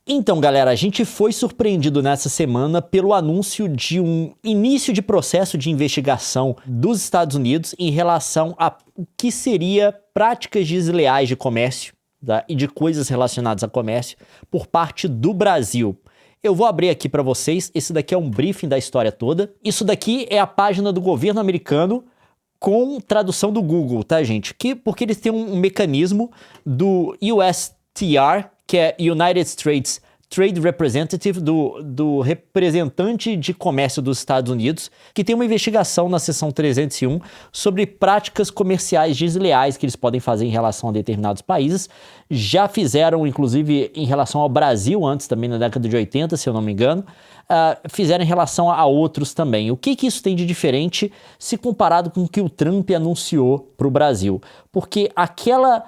Então, galera, a gente foi surpreendido nessa semana pelo anúncio de um início de processo de investigação dos Estados Unidos em relação a o que seria práticas desleais de comércio, tá? E de coisas relacionadas a comércio por parte do Brasil. Eu vou abrir aqui para vocês, esse daqui é um briefing da história toda. Isso daqui é a página do governo americano com tradução do Google, tá, gente? Porque eles têm um mecanismo do USTR, que é United States Trade Representative, do representante de comércio dos Estados Unidos, que tem uma investigação na seção 301 sobre práticas comerciais desleais que eles podem fazer em relação a determinados países. Já fizeram, inclusive, em relação ao Brasil, antes também na década de 80, se eu não me engano, fizeram em relação a outros também. O que isso tem de diferente se comparado com o que o Trump anunciou para o Brasil? Porque aquela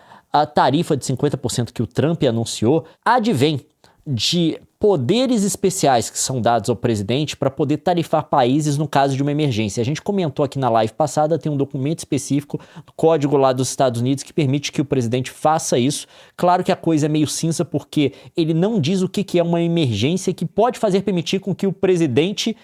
tarifa de 50% que o Trump anunciou advém de poderes especiais que são dados ao presidente para poder tarifar países no caso de uma emergência. A gente comentou aqui na live passada, tem um documento específico, código lá dos Estados Unidos, que permite que o presidente faça isso. Claro que a coisa é meio cinza, porque ele não diz o que é uma emergência que pode permitir com que o presidente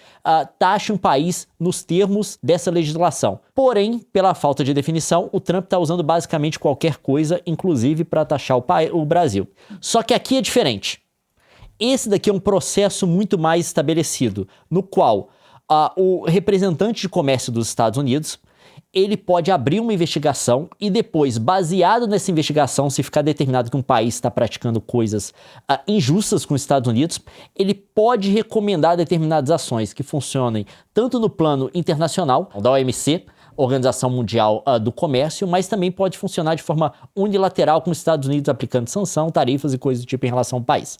taxe um país nos termos dessa legislação. Porém, pela falta de definição, o Trump está usando basicamente qualquer coisa, inclusive para taxar o Brasil. Só que aqui é diferente. Esse daqui é um processo muito mais estabelecido, no qual o representante de comércio dos Estados Unidos, ele pode abrir uma investigação e depois, baseado nessa investigação, se ficar determinado que um país está praticando coisas injustas com os Estados Unidos, ele pode recomendar determinadas ações que funcionem tanto no plano internacional, da OMC, Organização Mundial do Comércio, mas também pode funcionar de forma unilateral com os Estados Unidos aplicando sanção, tarifas e coisas do tipo em relação ao país.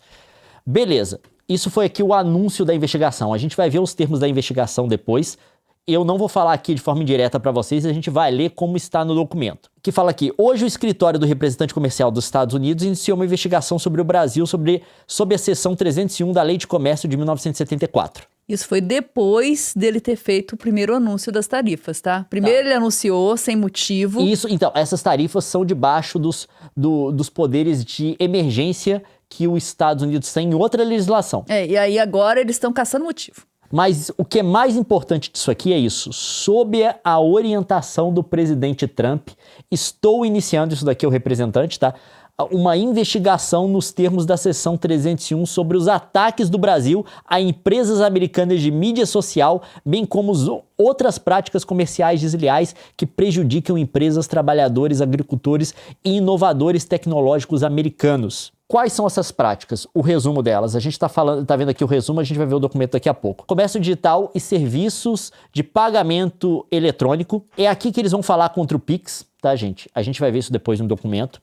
Beleza, isso foi aqui o anúncio da investigação. A gente vai ver os termos da investigação depois. Eu não vou falar aqui de forma indireta para vocês, a gente vai ler como está no documento. Que fala aqui: hoje o escritório do representante comercial dos Estados Unidos iniciou uma investigação sobre o Brasil sob a seção 301 da Lei de Comércio de 1974. Isso foi depois dele ter feito o primeiro anúncio das tarifas, tá? Primeiro ele anunciou sem motivo. Isso, então, essas tarifas são debaixo dos poderes de emergência que os Estados Unidos têm em outra legislação. E aí agora eles estão caçando motivo. Mas o que é mais importante disso aqui é isso. Sob a orientação do presidente Trump, estou iniciando, isso daqui é o representante, tá? Uma investigação nos termos da seção 301 sobre os ataques do Brasil a empresas americanas de mídia social, bem como outras práticas comerciais desleais que prejudicam empresas, trabalhadores, agricultores e inovadores tecnológicos americanos. Quais são essas práticas? O resumo delas. A gente tá vendo aqui o resumo, a gente vai ver o documento daqui a pouco. Comércio digital e serviços de pagamento eletrônico. É aqui que eles vão falar contra o Pix, tá, gente? A gente vai ver isso depois no documento.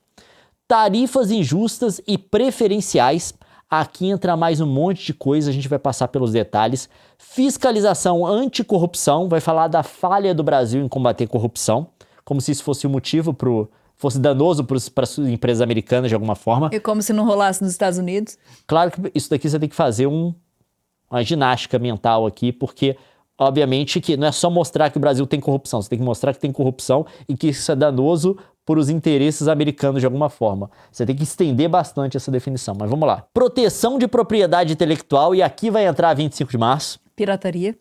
Tarifas injustas e preferenciais. Aqui entra mais um monte de coisa, a gente vai passar pelos detalhes. Fiscalização anticorrupção, vai falar da falha do Brasil em combater corrupção, como se isso fosse o motivo fosse danoso para as empresas americanas de alguma forma. E como se não rolasse nos Estados Unidos. Claro que isso daqui você tem que fazer uma ginástica mental aqui, porque obviamente que não é só mostrar que o Brasil tem corrupção, você tem que mostrar que tem corrupção e que isso é danoso por os interesses americanos de alguma forma. Você tem que estender bastante essa definição, mas vamos lá. Proteção de propriedade intelectual, e aqui vai entrar 25 de março. Pirataria.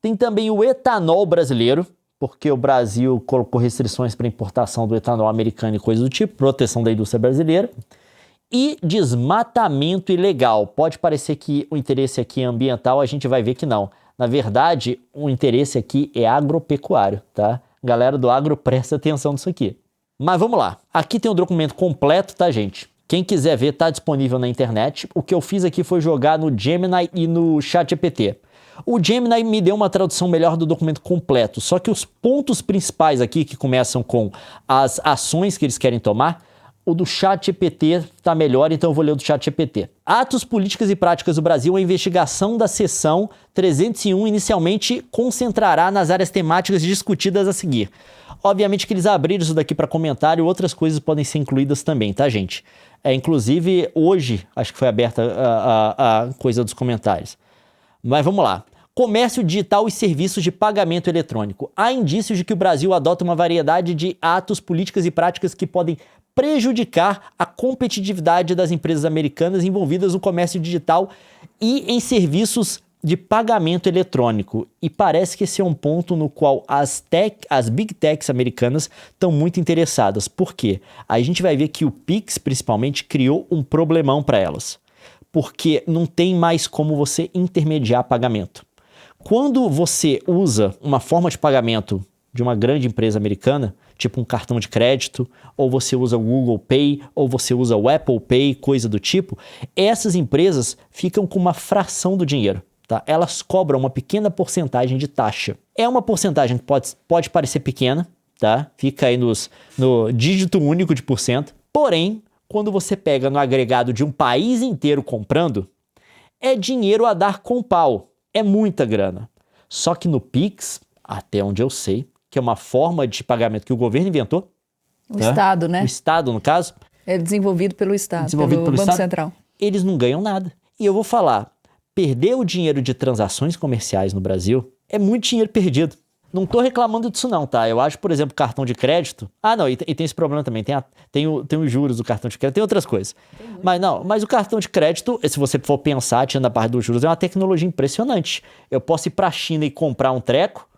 Tem também o etanol brasileiro, porque o Brasil colocou restrições para importação do etanol americano e coisas do tipo, proteção da indústria brasileira. E desmatamento ilegal. Pode parecer que o interesse aqui é ambiental, a gente vai ver que não. Na verdade, o interesse aqui é agropecuário, tá? Galera do agro, presta atenção nisso aqui. Mas vamos lá. Aqui tem o documento completo, tá, gente? Quem quiser ver, tá disponível na internet. O que eu fiz aqui foi jogar no Gemini e no ChatGPT. O Gemini me deu uma tradução melhor do documento completo, só que os pontos principais aqui, que começam com as ações que eles querem tomar, o do ChatGPT tá melhor, então eu vou ler o do ChatGPT. Atos, políticas e práticas do Brasil, a investigação da seção 301 inicialmente concentrará nas áreas temáticas discutidas a seguir. Obviamente que eles abriram isso daqui para comentário, outras coisas podem ser incluídas também, tá, gente? Inclusive, hoje, acho que foi aberta a coisa dos comentários. Mas vamos lá. Comércio digital e serviços de pagamento eletrônico. Há indícios de que o Brasil adota uma variedade de atos, políticas e práticas que podem prejudicar a competitividade das empresas americanas envolvidas no comércio digital e em serviços de pagamento eletrônico. E parece que esse é um ponto no qual as Big Techs americanas estão muito interessadas. Por quê? Aí a gente vai ver que o Pix, principalmente, criou um problemão para elas. Porque não tem mais como você intermediar pagamento. Quando você usa uma forma de pagamento de uma grande empresa americana, tipo um cartão de crédito, ou você usa o Google Pay, ou você usa o Apple Pay, coisa do tipo, essas empresas ficam com uma fração do dinheiro, tá? Elas cobram uma pequena porcentagem de taxa. É uma porcentagem que pode parecer pequena, tá? Fica aí no dígito único de %. Porém, quando você pega no agregado de um país inteiro comprando, é dinheiro a dar com pau. É muita grana. Só que no Pix, até onde eu sei, que é uma forma de pagamento que o governo inventou. O Estado, né? O Estado, no caso. É desenvolvido pelo Estado, pelo Banco Estado, Central. Eles não ganham nada. E eu vou falar, perder o dinheiro de transações comerciais no Brasil é muito dinheiro perdido. Não tô reclamando disso não, tá? Eu acho, por exemplo, cartão de crédito... Ah, não, e tem esse problema também. Tem os juros do cartão de crédito, tem outras coisas. Mas o cartão de crédito, se você for pensar, tirando a parte dos juros, é uma tecnologia impressionante. Eu posso ir pra China e comprar um treco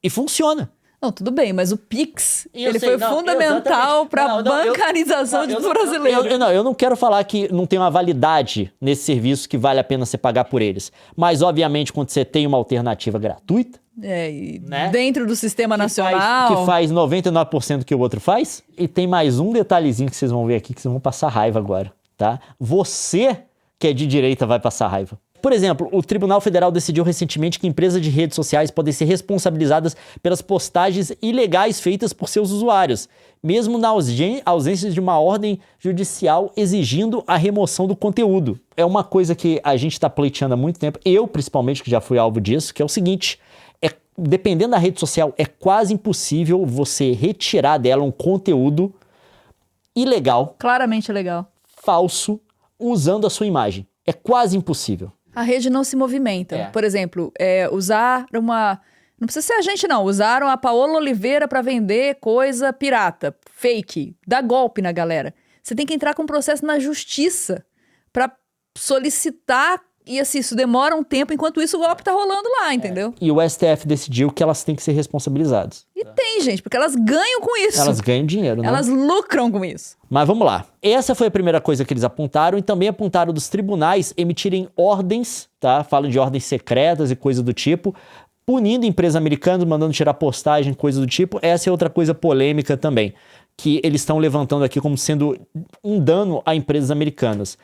e funciona. Não, tudo bem, mas o Pix, foi fundamental para a bancarização do brasileiro. Eu não quero falar que não tem uma validade nesse serviço que vale a pena você pagar por eles. Mas, obviamente, quando você tem uma alternativa gratuita, né? Dentro do sistema nacional... Que faz 99% do que o outro faz. E tem mais um detalhezinho que vocês vão ver aqui que vocês vão passar raiva agora, tá? Você que é de direita vai passar raiva. Por exemplo, o Tribunal Federal decidiu recentemente que empresas de redes sociais podem ser responsabilizadas pelas postagens ilegais feitas por seus usuários, mesmo na ausência de uma ordem judicial exigindo a remoção do conteúdo. É uma coisa que a gente está pleiteando há muito tempo, eu principalmente, que já fui alvo disso, que é o seguinte: dependendo da rede social, é quase impossível você retirar dela um conteúdo ilegal, claramente ilegal, falso, usando a sua imagem. É quase impossível. A rede não se movimenta. Por exemplo, usar uma... Não precisa ser a gente, não. Usaram a Paola Oliveira para vender coisa pirata, fake, dá golpe na galera. Você tem que entrar com um processo na justiça para solicitar. E assim, isso demora um tempo, enquanto isso o golpe tá rolando lá, entendeu? E o STF decidiu que elas têm que ser responsabilizadas. E tem, gente, porque elas ganham com isso. Elas ganham dinheiro, né? Elas lucram com isso. Mas vamos lá. Essa foi a primeira coisa que eles apontaram, e também apontaram dos tribunais emitirem ordens, tá? Falam de ordens secretas e coisa do tipo, punindo empresas americanas, mandando tirar postagem, coisa do tipo. Essa é outra coisa polêmica também, que eles estão levantando aqui como sendo um dano a empresas americanas.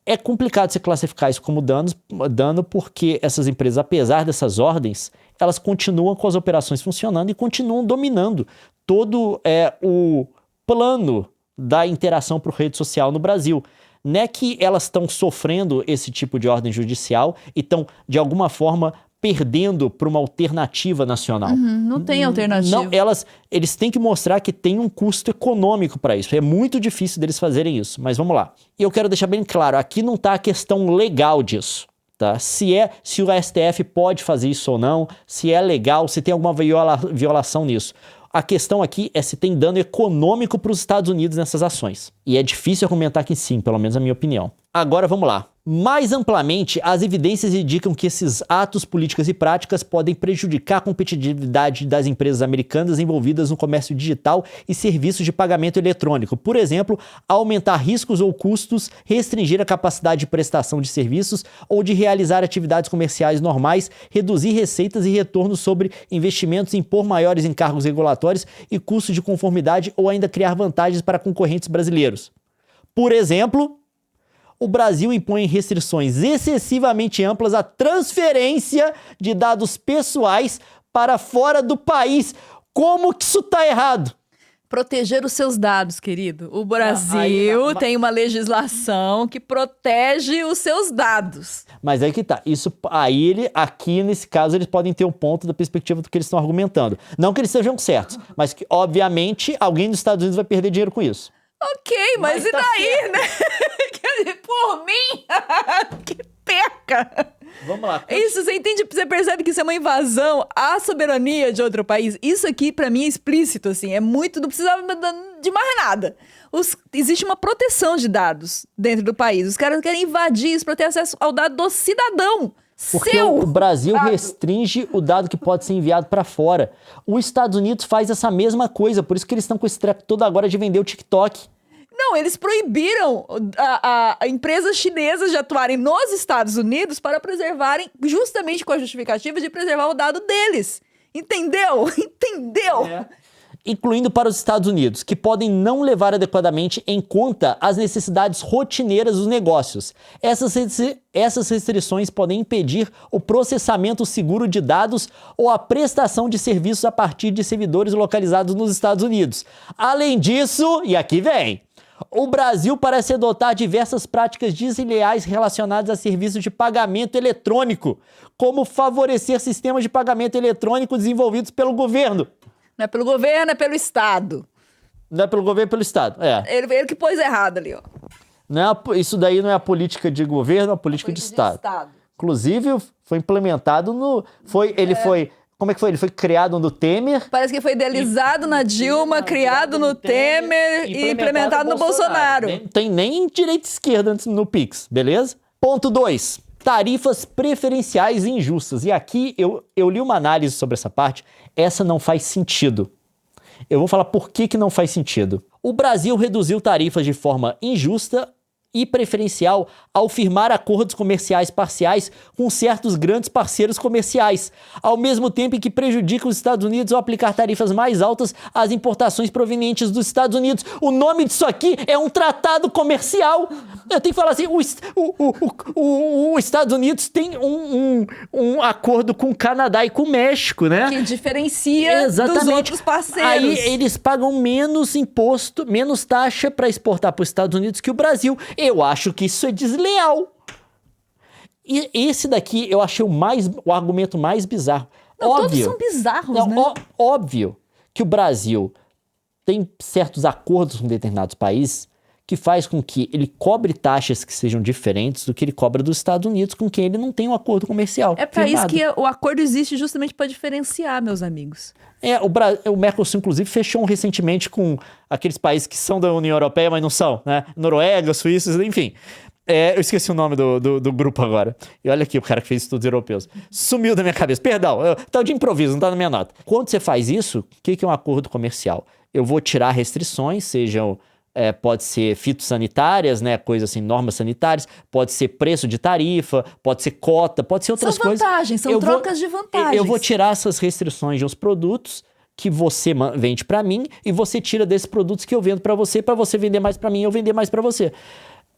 É complicado você classificar isso como dano, porque essas empresas, apesar dessas ordens, elas continuam com as operações funcionando e continuam dominando todo o plano da interação por rede social no Brasil. Não é que elas estão sofrendo esse tipo de ordem judicial e estão, de alguma forma, perdendo para uma alternativa nacional. Não tem alternativa. Não, eles têm que mostrar que tem um custo econômico para isso. É muito difícil deles fazerem isso, mas vamos lá. E eu quero deixar bem claro, aqui não está a questão legal disso, tá? Se o STF pode fazer isso ou não, se é legal, se tem alguma violação nisso. A questão aqui é se tem dano econômico para os Estados Unidos nessas ações. E é difícil argumentar que sim, pelo menos na minha opinião. Agora vamos lá. Mais amplamente, as evidências indicam que esses atos, políticas e práticas podem prejudicar a competitividade das empresas americanas envolvidas no comércio digital e serviços de pagamento eletrônico. Por exemplo, aumentar riscos ou custos, restringir a capacidade de prestação de serviços ou de realizar atividades comerciais normais, reduzir receitas e retornos sobre investimentos, impor maiores encargos regulatórios e custos de conformidade ou ainda criar vantagens para concorrentes brasileiros. Por exemplo, o Brasil impõe restrições excessivamente amplas à transferência de dados pessoais para fora do país. Como que isso tá errado? Proteger os seus dados, querido. O Brasil tem uma legislação que protege os seus dados. Mas aí que tá. Aqui, nesse caso, eles podem ter um ponto da perspectiva do que eles estão argumentando. Não que eles sejam certos, mas que, obviamente, alguém dos Estados Unidos vai perder dinheiro com isso. Ok, mas e daí, né? Por mim? Que peca! Vamos lá. Isso, você percebe que isso é uma invasão à soberania de outro país? Isso aqui, pra mim, é explícito, assim. É muito... Não precisava de mais nada. Existe uma proteção de dados dentro do país. Os caras querem invadir isso para ter acesso ao dado do cidadão. Porque o Brasil restringe o dado que pode ser enviado para fora. Os Estados Unidos faz essa mesma coisa, por isso que eles estão com esse treco todo agora de vender o TikTok. Não, eles proibiram a empresas chinesas de atuarem nos Estados Unidos para preservarem, justamente com a justificativa de preservar o dado deles. Entendeu? Entendeu? É. Incluindo para os Estados Unidos, que podem não levar adequadamente em conta as necessidades rotineiras dos negócios. Essas restrições podem impedir o processamento seguro de dados ou a prestação de serviços a partir de servidores localizados nos Estados Unidos. Além disso, e aqui vem, o Brasil parece adotar diversas práticas desleais relacionadas a serviços de pagamento eletrônico, como favorecer sistemas de pagamento eletrônico desenvolvidos pelo governo. Não é pelo governo, é pelo Estado. Não é pelo governo, é pelo Estado. É. Ele que pôs errado ali, ó. Isso daí não é a política de governo, é a política de Estado. Inclusive, foi implementado no... Como é que foi? Ele foi criado no Temer. Parece que foi idealizado na Dilma, criado no Temer e implementado no Bolsonaro. Não tem nem direita e esquerda no Pix, beleza? Ponto 2. Tarifas preferenciais injustas. E aqui eu li uma análise sobre essa parte. Essa não faz sentido. Eu vou falar por que não faz sentido. O Brasil reduziu tarifas de forma injusta e preferencial ao firmar acordos comerciais parciais com certos grandes parceiros comerciais, ao mesmo tempo em que prejudica os Estados Unidos ao aplicar tarifas mais altas às importações provenientes dos Estados Unidos. O nome disso aqui é um tratado comercial. Eu tenho que falar assim, os Estados Unidos tem um acordo com o Canadá e com o México, né? Que diferencia dos outros parceiros. Aí eles pagam menos imposto, menos taxa para exportar para os Estados Unidos que o Brasil. Eu acho que isso é desleal. E esse daqui eu achei o argumento mais bizarro. Não, óbvio, todos são bizarros, né? Óbvio que o Brasil tem certos acordos com determinados países que faz com que ele cobre taxas que sejam diferentes do que ele cobra dos Estados Unidos, com quem ele não tem um acordo comercial. É para isso que o acordo existe, justamente para diferenciar, meus amigos. O Mercosul, inclusive, fechou recentemente com aqueles países que são da União Europeia, mas não são, né? Noruega, Suíça, enfim. Eu esqueci o nome do grupo agora. E olha aqui o cara que fez estudos europeus. Sumiu da minha cabeça. Perdão, tá de improviso, não tá na minha nota. Quando você faz isso, o que é um acordo comercial? Eu vou tirar restrições, sejam... pode ser fitossanitárias, né, coisas assim, normas sanitárias, pode ser preço de tarifa, pode ser cota, pode ser outras coisas. São vantagens, são trocas de vantagens. Eu vou tirar essas restrições de uns produtos que você vende para mim e você tira desses produtos que eu vendo para você vender mais para mim e eu vender mais para você.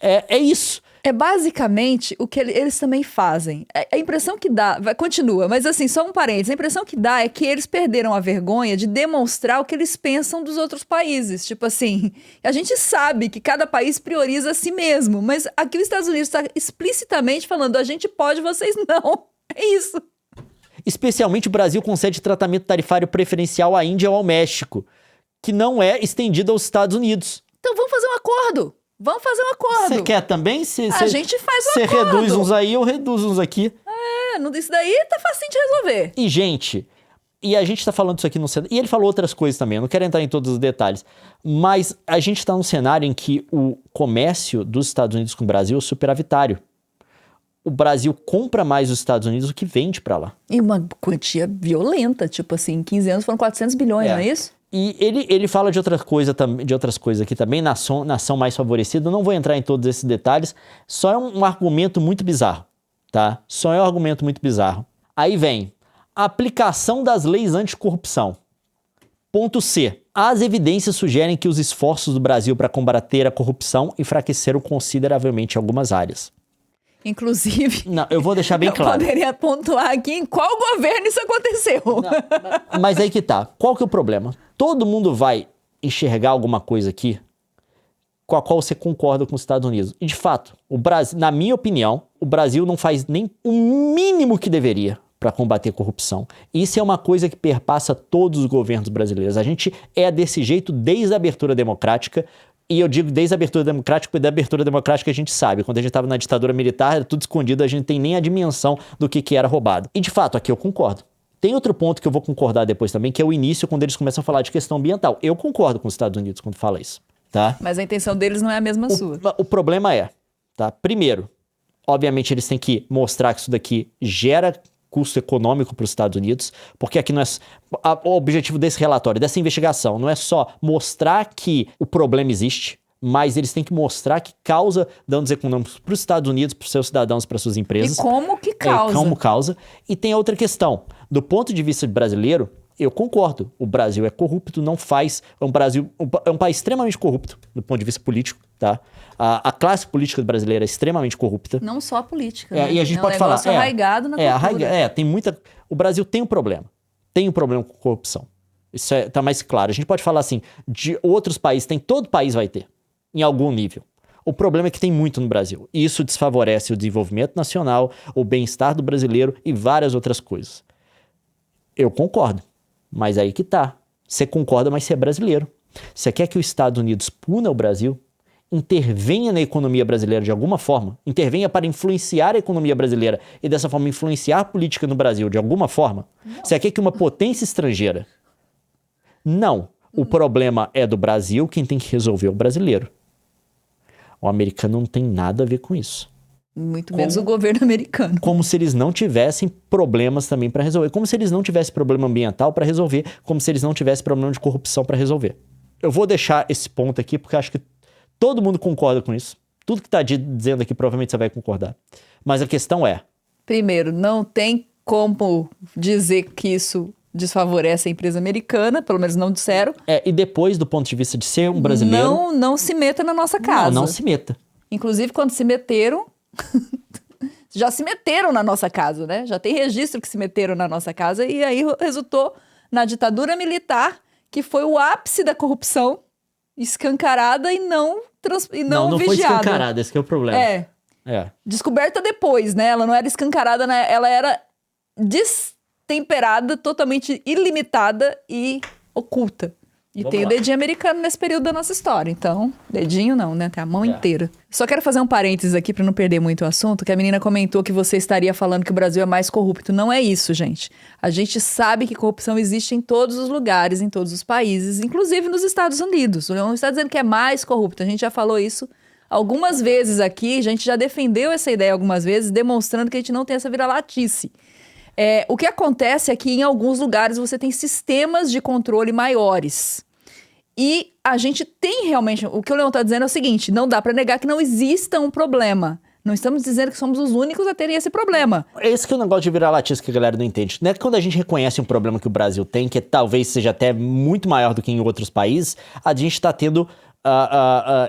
É isso. É basicamente o que eles também fazem. A impressão que dá... Continua, mas assim, só um parênteses. A impressão que dá é que eles perderam a vergonha de demonstrar o que eles pensam dos outros países. Tipo assim, a gente sabe que cada país prioriza a si mesmo, mas aqui os Estados Unidos está explicitamente falando, a gente pode, vocês não. É isso. Especialmente o Brasil concede tratamento tarifário preferencial à Índia ou ao México, que não é estendido aos Estados Unidos. Então vamos fazer um acordo. Vamos fazer um acordo. Você quer também? A gente faz um acordo. Você reduz uns aí, eu reduzo uns aqui. Isso daí tá facinho de resolver. E, gente, a gente tá falando isso aqui no cenário. E ele falou outras coisas também, eu não quero entrar em todos os detalhes. Mas a gente tá num cenário em que o comércio dos Estados Unidos com o Brasil é superavitário. O Brasil compra mais dos Estados Unidos do que vende pra lá. E uma quantia violenta, tipo assim, em 15 anos foram 400 bilhões, não é isso? E ele fala de outras coisas aqui também, nação mais favorecida. Eu não vou entrar em todos esses detalhes, só é um argumento muito bizarro, tá? Só é um argumento muito bizarro. Aí vem a aplicação das leis anticorrupção. Ponto C. As evidências sugerem que os esforços do Brasil para combater a corrupção enfraqueceram consideravelmente algumas áreas. Inclusive... Não, eu vou deixar bem claro. Eu poderia pontuar aqui em qual governo isso aconteceu. Não, mas aí que tá. Qual que é o problema? Todo mundo vai enxergar alguma coisa aqui com a qual você concorda com os Estados Unidos. E, de fato, o Brasil, na minha opinião, o Brasil não faz nem o mínimo que deveria para combater a corrupção. Isso é uma coisa que perpassa todos os governos brasileiros. A gente é desse jeito desde a abertura democrática. E eu digo desde a abertura democrática, porque da abertura democrática a gente sabe. Quando a gente estava na ditadura militar, era tudo escondido, a gente não tem nem a dimensão do que era roubado. E de fato, aqui eu concordo. Tem outro ponto que eu vou concordar depois também, que é o início, quando eles começam a falar de questão ambiental. Eu concordo com os Estados Unidos quando fala isso, tá? Mas a intenção deles não é a mesma sua. O problema é, tá? Primeiro, obviamente eles têm que mostrar que isso daqui gera custo econômico para os Estados Unidos, porque aqui não é... O objetivo desse relatório, dessa investigação, não é só mostrar que o problema existe, mas eles têm que mostrar que causa danos econômicos para os Estados Unidos, para os seus cidadãos, para suas empresas. E como que causa. Como causa. E tem a outra questão. Do ponto de vista brasileiro, eu concordo. O Brasil é corrupto, não faz... É um país extremamente corrupto, do ponto de vista político, tá? A classe política brasileira é extremamente corrupta. Não só a política, né? E a gente pode falar... É arraigado na cultura. Tem muita... O Brasil tem um problema. Tem um problema com corrupção. Isso tá mais claro. A gente pode falar assim, de outros países, todo país vai ter. Em algum nível. O problema é que tem muito no Brasil. E isso desfavorece o desenvolvimento nacional, o bem-estar do brasileiro e várias outras coisas. Eu concordo. Mas aí que tá. Você concorda, mas você é brasileiro. Você quer que os Estados Unidos puna o Brasil? Intervenha na economia brasileira de alguma forma? Intervenha para influenciar a economia brasileira e dessa forma influenciar a política no Brasil de alguma forma? Não. Você quer que uma potência estrangeira? Não. O problema é do Brasil, quem tem que resolver é o brasileiro. O americano não tem nada a ver com isso. Muito menos o governo americano. Como se eles não tivessem problemas também para resolver. Como se eles não tivessem problema ambiental para resolver. Como se eles não tivessem problema de corrupção para resolver. Eu vou deixar esse ponto aqui, porque acho que todo mundo concorda com isso. Tudo que está dizendo aqui, provavelmente você vai concordar. Mas a questão é... Primeiro, não tem como dizer que isso desfavorece a empresa americana, pelo menos não disseram. E depois, do ponto de vista de ser um brasileiro... Não se meta na nossa casa. Não se meta. Inclusive, quando se meteram... já se meteram na nossa casa, né? Já tem registro que se meteram na nossa casa e aí resultou na ditadura militar, que foi o ápice da corrupção, escancarada e não vigiada. Não foi escancarada, esse que é o problema. Descoberta depois, né? Ela não era escancarada, né? Ela era destemperada, totalmente ilimitada e oculta. E tem o dedinho americano nesse período da nossa história. Então, dedinho não, né? Tem a mão inteira. Só quero fazer um parênteses aqui pra não perder muito o assunto, que a menina comentou que você estaria falando que o Brasil é mais corrupto. Não é isso, gente. A gente sabe que corrupção existe em todos os lugares, em todos os países, inclusive nos Estados Unidos. Não está dizendo que é mais corrupto. A gente já falou isso algumas vezes aqui, a gente já defendeu essa ideia algumas vezes, demonstrando que a gente não tem essa vira-latice. O que acontece é que em alguns lugares você tem sistemas de controle maiores. E a gente tem realmente... O que o Leon está dizendo é o seguinte, não dá para negar que não exista um problema. Não estamos dizendo que somos os únicos a terem esse problema. Esse que é o negócio de vira-latice que a galera não entende. Não é que quando a gente reconhece um problema que o Brasil tem, que talvez seja até muito maior do que em outros países, a gente está tendo...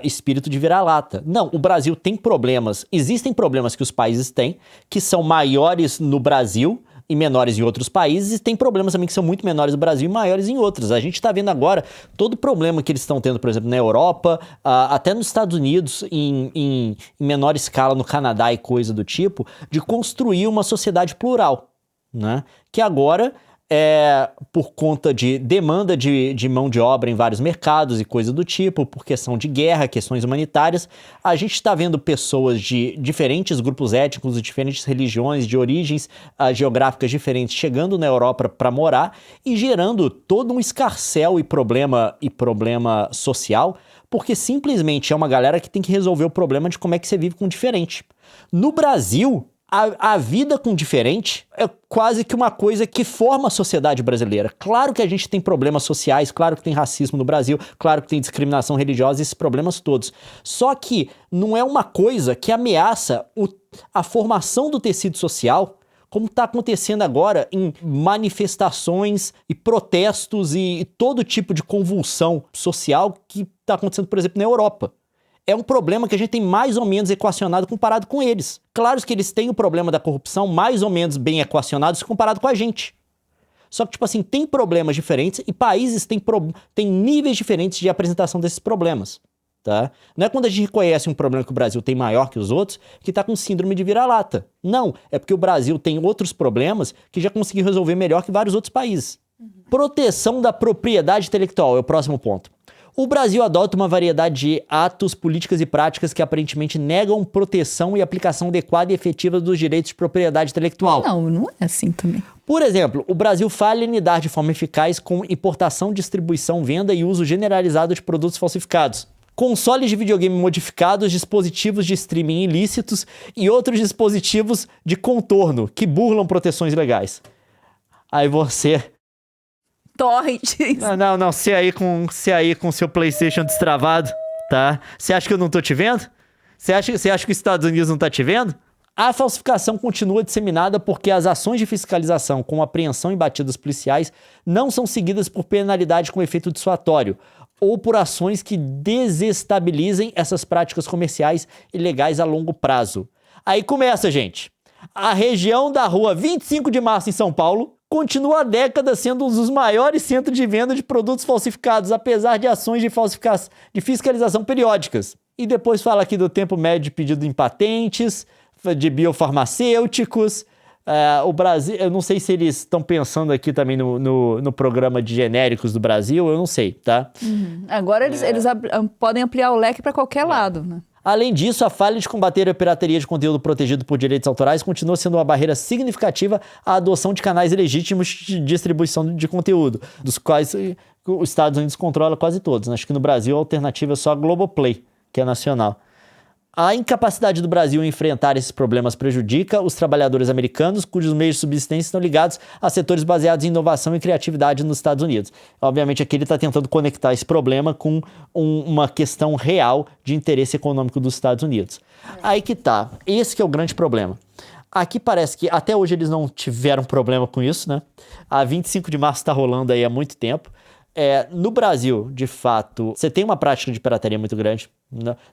espírito de vira-lata. Não, o Brasil tem problemas. Existem problemas que os países têm, que são maiores no Brasil e menores em outros países, e tem problemas também que são muito menores no Brasil e maiores em outros. A gente está vendo agora todo o problema que eles estão tendo, por exemplo, na Europa, até nos Estados Unidos, em menor escala, no Canadá e coisa do tipo, de construir uma sociedade plural, né? Que agora... por conta de demanda de mão de obra em vários mercados e coisa do tipo, por questão de guerra, questões humanitárias, a gente está vendo pessoas de diferentes grupos étnicos, de diferentes religiões, de origens geográficas diferentes, chegando na Europa para morar e gerando todo um escarcéu e problema social, porque simplesmente é uma galera que tem que resolver o problema de como é que você vive com diferente. No Brasil... A vida com diferente é quase que uma coisa que forma a sociedade brasileira. Claro que a gente tem problemas sociais, claro que tem racismo no Brasil, claro que tem discriminação religiosa, esses problemas todos. Só que não é uma coisa que ameaça a formação do tecido social, como está acontecendo agora em manifestações e protestos e todo tipo de convulsão social que está acontecendo, por exemplo, na Europa. É um problema que a gente tem mais ou menos equacionado comparado com eles. Claro que eles têm o problema da corrupção mais ou menos bem equacionados comparado com a gente. Só que, tipo assim, tem problemas diferentes e países têm níveis diferentes de apresentação desses problemas, tá? Não é quando a gente reconhece um problema que o Brasil tem maior que os outros que tá com síndrome de vira-lata. Não, é porque o Brasil tem outros problemas que já conseguiu resolver melhor que vários outros países. Proteção da propriedade intelectual é o próximo ponto. O Brasil adota uma variedade de atos, políticas e práticas que aparentemente negam proteção e aplicação adequada e efetiva dos direitos de propriedade intelectual. Não é assim também. Por exemplo, o Brasil falha em lidar de forma eficaz com importação, distribuição, venda e uso generalizado de produtos falsificados. Consoles de videogame modificados, dispositivos de streaming ilícitos e outros dispositivos de contorno que burlam proteções legais. Aí você... Torrent. Não, você aí com seu PlayStation destravado, tá? Você acha que eu não tô te vendo? Você acha que os Estados Unidos não tá te vendo? A falsificação continua disseminada porque as ações de fiscalização com apreensão e batidas policiais não são seguidas por penalidade com efeito dissuasório ou por ações que desestabilizem essas práticas comerciais ilegais a longo prazo. Aí começa, gente. A região da rua 25 de Março em São Paulo continua há décadas sendo um dos maiores centros de venda de produtos falsificados, apesar de ações de fiscalização periódicas. E depois fala aqui do tempo médio de pedido em patentes, de biofarmacêuticos. O Brasil, eu não sei se eles estão pensando aqui também no programa de genéricos do Brasil, eu não sei, tá? Agora eles podem ampliar o leque para qualquer lado, né? Além disso, a falha de combater a pirataria de conteúdo protegido por direitos autorais continua sendo uma barreira significativa à adoção de canais legítimos de distribuição de conteúdo, dos quais os Estados Unidos controla quase todos. Acho que no Brasil a alternativa é só a Globoplay, que é nacional. A incapacidade do Brasil em enfrentar esses problemas prejudica os trabalhadores americanos, cujos meios de subsistência estão ligados a setores baseados em inovação e criatividade nos Estados Unidos. Obviamente, aqui ele está tentando conectar esse problema com uma questão real de interesse econômico dos Estados Unidos. Aí que tá. Esse que é o grande problema. Aqui parece que até hoje eles não tiveram problema com isso, né? A 25 de março está rolando aí há muito tempo. No Brasil, de fato, você tem uma prática de pirataria muito grande.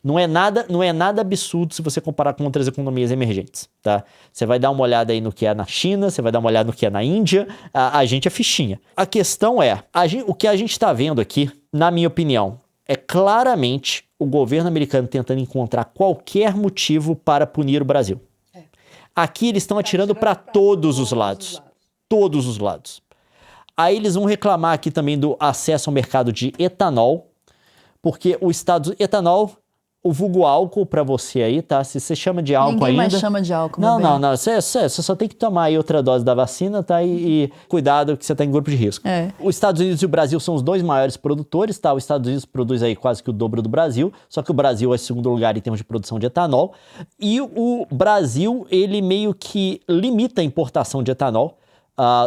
Não é nada absurdo se você comparar com outras economias emergentes, tá? Você vai dar uma olhada aí no que é na China, você vai dar uma olhada no que é na Índia, a gente é fichinha. A questão é, o que a gente está vendo aqui, na minha opinião, é claramente o governo americano tentando encontrar qualquer motivo para punir o Brasil. Aqui eles estão atirando para todos os lados. Todos os lados. Aí eles vão reclamar aqui também do acesso ao mercado de etanol, porque etanol, o vulgo álcool para você aí, tá? Se você chama de álcool Ninguém ainda... mais chama de álcool. Não. Você só tem que tomar aí outra dose da vacina, tá? E cuidado que você tá em grupo de risco. Os Estados Unidos e o Brasil são os dois maiores produtores, tá? Os Estados Unidos produz aí quase que o dobro do Brasil, só que o Brasil é segundo lugar em termos de produção de etanol. E o Brasil, ele meio que limita a importação de etanol,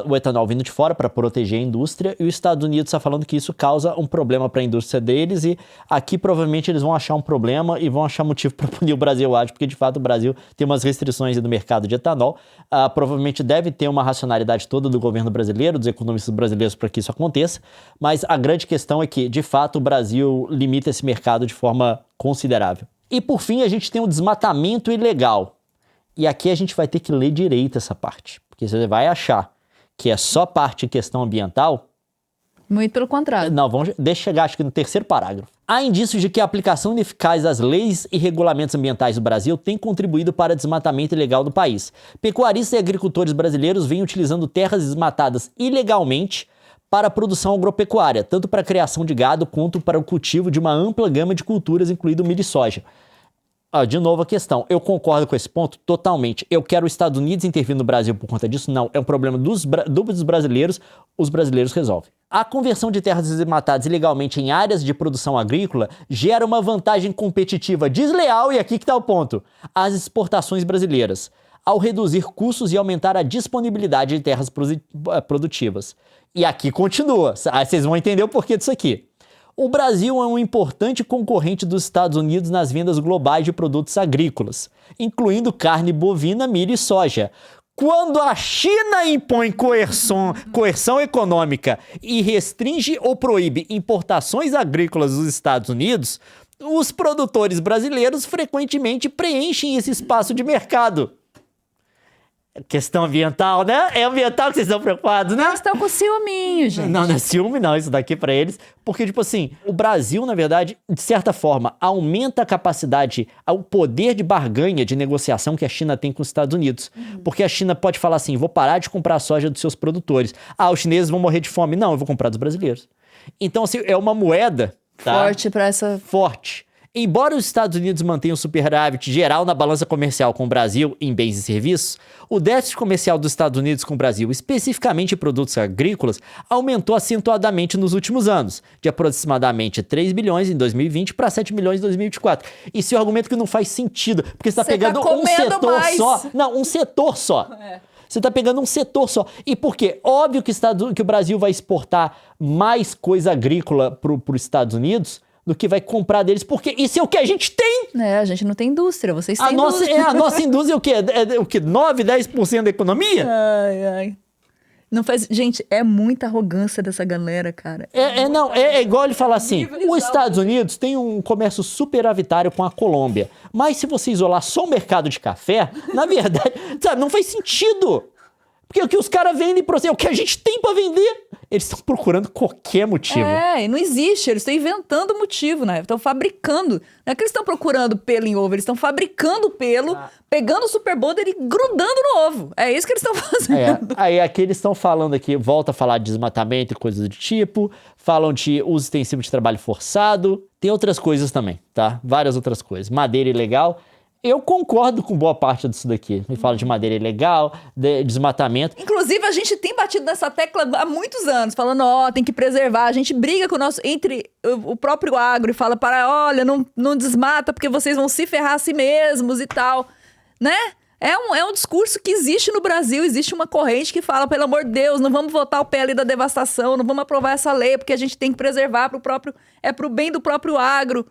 o etanol vindo de fora para proteger a indústria, e os Estados Unidos está falando que isso causa um problema para a indústria deles, e aqui provavelmente eles vão achar um problema e vão achar motivo para punir o Brasil, eu acho, porque de fato o Brasil tem umas restrições no mercado de etanol, provavelmente deve ter uma racionalidade toda do governo brasileiro, dos economistas brasileiros para que isso aconteça, mas a grande questão é que de fato o Brasil limita esse mercado de forma considerável. E por fim a gente tem o desmatamento ilegal, e aqui a gente vai ter que ler direito essa parte, porque você vai achar que é só parte em questão ambiental. Muito pelo contrário. Não, deixa eu chegar acho que no terceiro parágrafo. Há indícios de que a aplicação ineficaz das leis e regulamentos ambientais do Brasil tem contribuído para o desmatamento ilegal do país. Pecuaristas e agricultores brasileiros vêm utilizando terras desmatadas ilegalmente para a produção agropecuária, tanto para a criação de gado quanto para o cultivo de uma ampla gama de culturas, incluindo milho e soja. De novo a questão, eu concordo com esse ponto totalmente. Eu quero os Estados Unidos intervir no Brasil por conta disso? Não, é um problema dos brasileiros, os brasileiros resolvem. A conversão de terras desmatadas ilegalmente em áreas de produção agrícola gera uma vantagem competitiva desleal, e aqui que está o ponto, às exportações brasileiras, ao reduzir custos e aumentar a disponibilidade de terras produtivas. E aqui continua, aí vocês vão entender o porquê disso aqui. O Brasil é um importante concorrente dos Estados Unidos nas vendas globais de produtos agrícolas, incluindo carne bovina, milho e soja. Quando a China impõe coerção econômica e restringe ou proíbe importações agrícolas dos Estados Unidos, os produtores brasileiros frequentemente preenchem esse espaço de mercado. Questão ambiental, né? É ambiental que vocês estão preocupados, né? Eles estão com ciúminho, gente. Não é ciúme não, isso daqui pra eles. Porque, tipo assim, o Brasil, na verdade, de certa forma, aumenta a capacidade, o poder de barganha, de negociação que a China tem com os Estados Unidos. Porque a China pode falar assim, vou parar de comprar soja dos seus produtores. Os chineses vão morrer de fome. Não, eu vou comprar dos brasileiros. Então, assim, é uma moeda... Tá? Forte pra essa... Forte. Embora os Estados Unidos mantenham superávit geral na balança comercial com o Brasil em bens e serviços, o déficit comercial dos Estados Unidos com o Brasil, especificamente em produtos agrícolas, aumentou acentuadamente nos últimos anos, de aproximadamente 3 bilhões em 2020 para 7 bilhões em 2024. Isso é um argumento que não faz sentido, porque você está pegando um setor mais. Só. Não, um setor só. Você está pegando um setor só. E por quê? Óbvio que o Brasil vai exportar mais coisa agrícola para os Estados Unidos do que vai comprar deles, porque isso é o que a gente tem. A gente não tem indústria, vocês têm indústria. A nossa indústria é o quê? É o quê? 9, 10% da economia? Ai. Não faz... Gente, é muita arrogância dessa galera, cara. É igual ele falar assim, os Estados Unidos têm um comércio superavitário com a Colômbia, mas se você isolar só o mercado de café, na verdade, sabe, não faz sentido. Porque o que os caras vendem pra você é o que a gente tem pra vender. Eles estão procurando qualquer motivo. E não existe. Eles estão inventando motivo, né? Estão fabricando. Não é que eles estão procurando pelo em ovo, eles estão fabricando pelo, pegando o super bonder e grudando no ovo. É isso que eles estão fazendo. Aí aqui eles estão falando aqui, volta a falar de desmatamento e coisas do tipo, falam de uso extensivo de trabalho forçado, tem outras coisas também, tá? Várias outras coisas. Madeira ilegal. Eu concordo com boa parte disso daqui. Me fala de madeira ilegal, de desmatamento. Inclusive, a gente tem batido nessa tecla há muitos anos, falando, tem que preservar. A gente briga com o nosso, entre o próprio agro e fala, olha, não desmata porque vocês vão se ferrar a si mesmos e tal, né? É um discurso que existe no Brasil, existe uma corrente que fala, pelo amor de Deus, não vamos votar o PL da devastação, não vamos aprovar essa lei, porque a gente tem que preservar pro bem do próprio agro.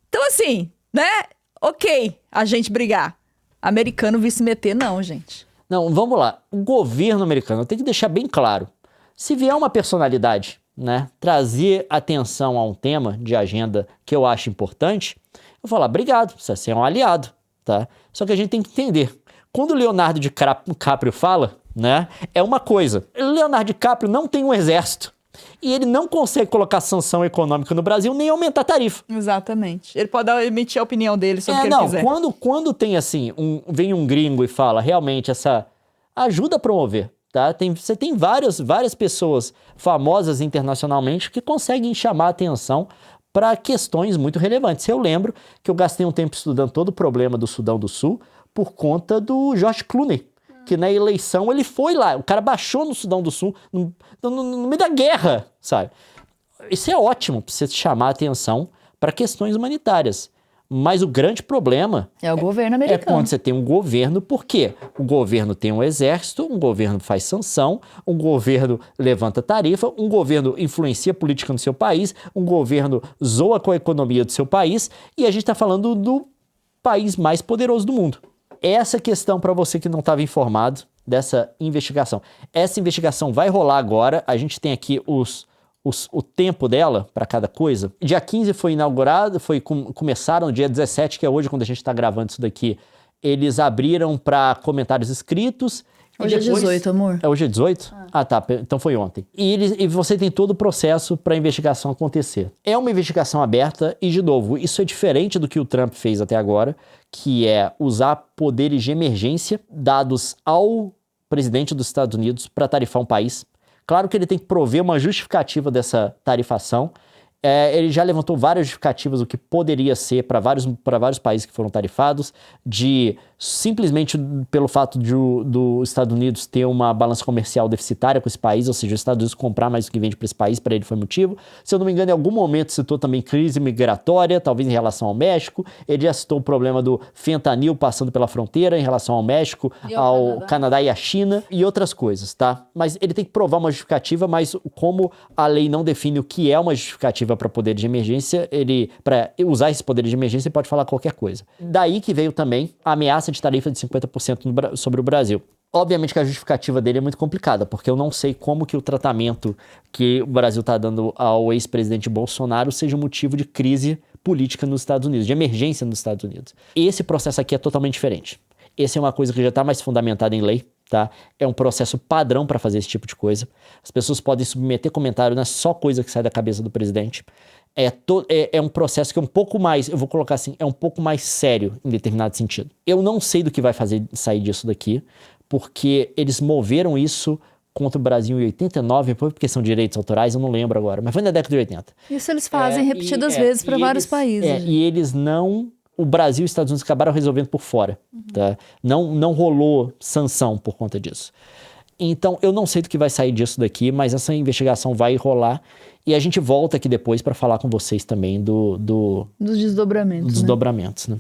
Então, assim, né? Ok, a gente brigar. Americano vir se meter, não, gente. Não, vamos lá. O governo americano, eu tenho que deixar bem claro. Se vier uma personalidade, né, trazer atenção a um tema de agenda que eu acho importante, eu vou falar, obrigado, você é um aliado, tá? Só que a gente tem que entender. Quando o Leonardo DiCaprio fala, né, é uma coisa. O Leonardo DiCaprio não tem um exército. E ele não consegue colocar sanção econômica no Brasil nem aumentar a tarifa. Exatamente. Ele pode emitir a opinião dele sobre o que ele quiser. Quando tem assim, vem um gringo e fala, realmente essa ajuda a promover, tá? Você tem várias pessoas famosas internacionalmente que conseguem chamar a atenção para questões muito relevantes. Eu lembro que eu gastei um tempo estudando todo o problema do Sudão do Sul por conta do George Clooney. Que na eleição ele foi lá, o cara baixou no Sudão do Sul, no meio da guerra, sabe? Isso é ótimo para você chamar a atenção para questões humanitárias. Mas o grande problema é o governo americano. É quando você tem um governo, por quê? O governo tem um exército, um governo faz sanção, um governo levanta tarifa, um governo influencia a política no seu país, um governo zoa com a economia do seu país, e a gente está falando do país mais poderoso do mundo. Essa questão para você que não estava informado dessa investigação. Essa investigação vai rolar agora. A gente tem aqui o tempo dela para cada coisa. Dia 15 foi inaugurado, começaram no dia 17, que é hoje, quando a gente está gravando isso daqui. Eles abriram para comentários escritos. Hoje depois... é 18, amor. Hoje é 18? Tá. Então foi ontem. E você tem todo o processo para a investigação acontecer. É uma investigação aberta e, de novo, isso é diferente do que o Trump fez até agora, que é usar poderes de emergência dados ao presidente dos Estados Unidos para tarifar um país. Claro que ele tem que prover uma justificativa dessa tarifação. Ele já levantou várias justificativas do que poderia ser para vários países que foram tarifados, de simplesmente pelo fato dos Estados Unidos ter uma balança comercial deficitária com esse país, ou seja, os Estados Unidos comprar mais do que vende para esse país, para ele foi motivo. Se eu não me engano, em algum momento citou também crise migratória, talvez em relação ao México. Ele já citou o problema do fentanil passando pela fronteira em relação ao México, ao Canadá e à China e outras coisas, tá? Mas ele tem que provar uma justificativa, mas como a lei não define o que é uma justificativa para poder de emergência, para usar esse poder de emergência, ele pode falar qualquer coisa. Daí que veio também a ameaça de tarifa de 50% sobre o Brasil. Obviamente que a justificativa dele é muito complicada, porque eu não sei como que o tratamento que o Brasil está dando ao ex-presidente Bolsonaro seja um motivo de crise política nos Estados Unidos, de emergência nos Estados Unidos. Esse processo aqui é totalmente diferente. Essa é uma coisa que já está mais fundamentada em lei, tá? É um processo padrão para fazer esse tipo de coisa. As pessoas podem submeter comentário, não é só coisa que sai da cabeça do presidente. É um processo que é um pouco mais, eu vou colocar assim, é um pouco mais sério em determinado sentido. Eu não sei do que vai fazer sair disso daqui, porque eles moveram isso contra o Brasil em 89, por questão de direitos autorais, eu não lembro agora, mas foi na década de 80. Isso eles fazem repetidas vezes para vários países. E eles não... O Brasil e os Estados Unidos acabaram resolvendo por fora. Tá? Não rolou sanção por conta disso. Então, eu não sei do que vai sair disso daqui, mas essa investigação vai rolar. E a gente volta aqui depois para falar com vocês também dos desdobramentos. Desdobramentos, né?